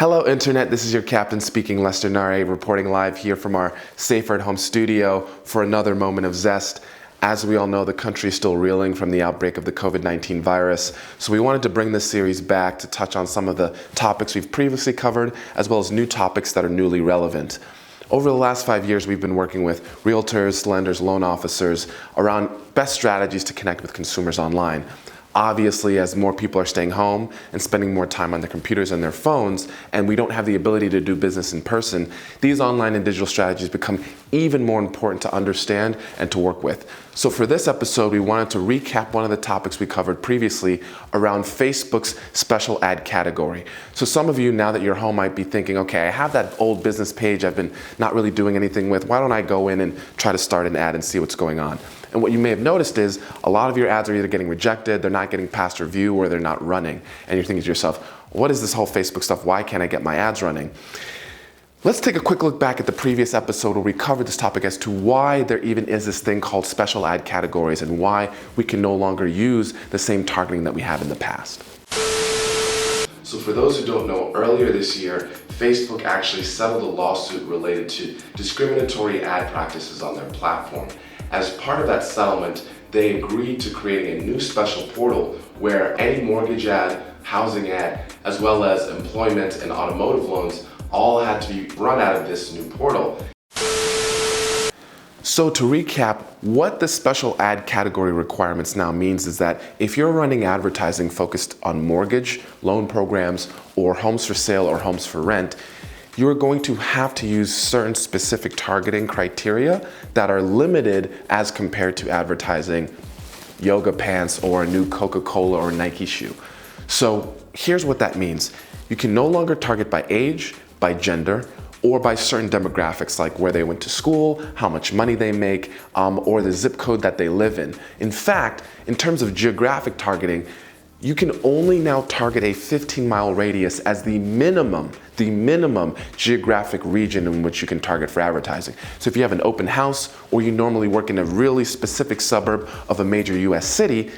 Hello Internet, this is your captain speaking, Lester Nare, reporting live here from our Safer at Home studio for another moment of Zest. As we all know, the country is still reeling from the outbreak of the COVID-19 virus, so we wanted to bring this series back to touch on some of the topics we've previously covered, as well as new topics that are newly relevant. Over the last 5 years, we've been working with realtors, lenders, loan officers around best strategies to connect with consumers online. Obviously, as more people are staying home and spending more time on their computers and their phones, and we don't have the ability to do business in person, these online and digital strategies become even more important to understand and to work with. So for this episode, we wanted to recap one of the topics we covered previously around Facebook's special ad category. So some of you, now that you're home, might be thinking, okay, I have that old business page I've been not really doing anything with. Why don't I go in and try to start an ad and see what's going on? And what you may have noticed is a lot of your ads are either getting rejected, they're not getting past review, or they're not running. And you're thinking to yourself, what is this whole Facebook stuff? Why can't I get my ads running? Let's take a quick look back at the previous episode where we covered this topic as to why there even is this thing called special ad categories and why we can no longer use the same targeting that we have in the past. So for those who don't know, earlier this year, Facebook actually settled a lawsuit related to discriminatory ad practices on their platform. As part of that settlement, they agreed to creating a new special portal where any mortgage ad, housing ad, as well as employment and automotive loans all had to be run out of this new portal. So to recap, what the special ad category requirements now means is that if you're running advertising focused on mortgage, loan programs, or homes for sale or homes for rent, you're going to have to use certain specific targeting criteria that are limited as compared to advertising yoga pants or a new Coca-Cola or Nike shoe. So here's what that means. You can no longer target by age, by gender, or by certain demographics like where they went to school, how much money they make, or the zip code that they live in. In fact, in terms of geographic targeting, you can only now target a 15-mile radius as the minimum geographic region in which you can target for advertising. So if you have an open house or you normally work in a really specific suburb of a major US city,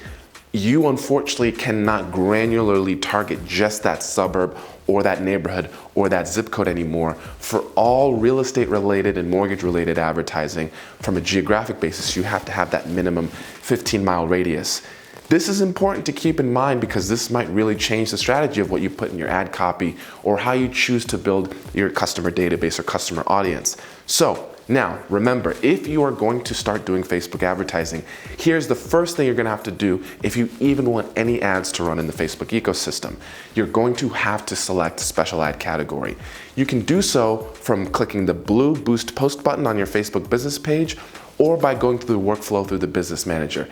you unfortunately cannot granularly target just that suburb or that neighborhood or that zip code anymore for all real estate related and mortgage related advertising. From a geographic basis, you have to have that minimum 15-mile radius. This is important to keep in mind because this might really change the strategy of what you put in your ad copy or how you choose to build your customer database or customer audience. So now remember, if you are going to start doing Facebook advertising, here's the first thing you're going to have to do if you even want any ads to run in the Facebook ecosystem. You're going to have to select special ad category. You can do so from clicking the blue Boost Post button on your Facebook business page or by going through the workflow through the Business Manager.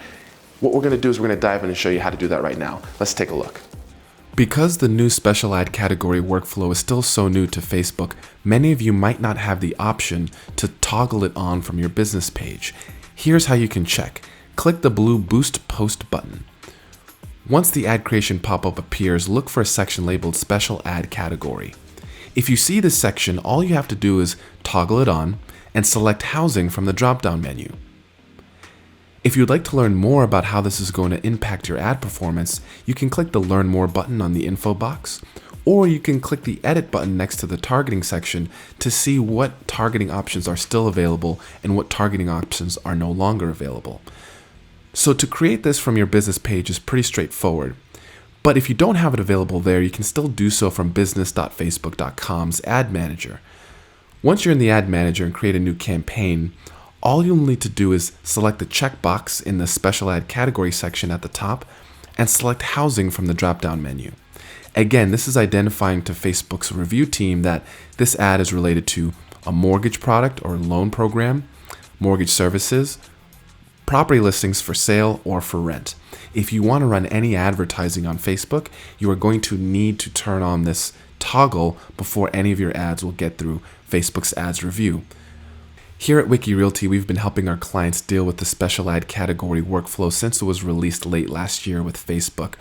What we're going to do is we're going to dive in and show you how to do that right now. Let's take a look. Because the new special ad category workflow is still so new to Facebook, many of you might not have the option to toggle it on from your business page. Here's how you can check. Click the blue Boost Post button. Once the ad creation pop-up appears, look for a section labeled Special Ad Category. If you see this section, all you have to do is toggle it on and select Housing from the drop-down menu. If you'd like to learn more about how this is going to impact your ad performance, you can click the Learn More button on the info box, or you can click the Edit button next to the targeting section to see what targeting options are still available and what targeting options are no longer available. So to create this from your business page is pretty straightforward, but if you don't have it available there, you can still do so from business.facebook.com's Ad Manager. Once you're in the Ad Manager and create a new campaign, all you'll need to do is select the checkbox in the Special Ad Category section at the top and select Housing from the drop-down menu. Again, this is identifying to Facebook's review team that this ad is related to a mortgage product or loan program, mortgage services, property listings for sale or for rent. If you want to run any advertising on Facebook, you are going to need to turn on this toggle before any of your ads will get through Facebook's ads review. Here at WikiRealty, we've been helping our clients deal with the special ad category workflow since it was released late last year with Facebook.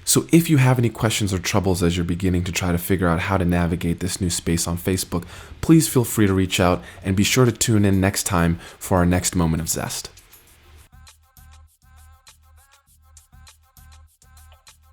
So if you have any questions or troubles as you're beginning to try to figure out how to navigate this new space on Facebook, please feel free to reach out and be sure to tune in next time for our next moment of Zest.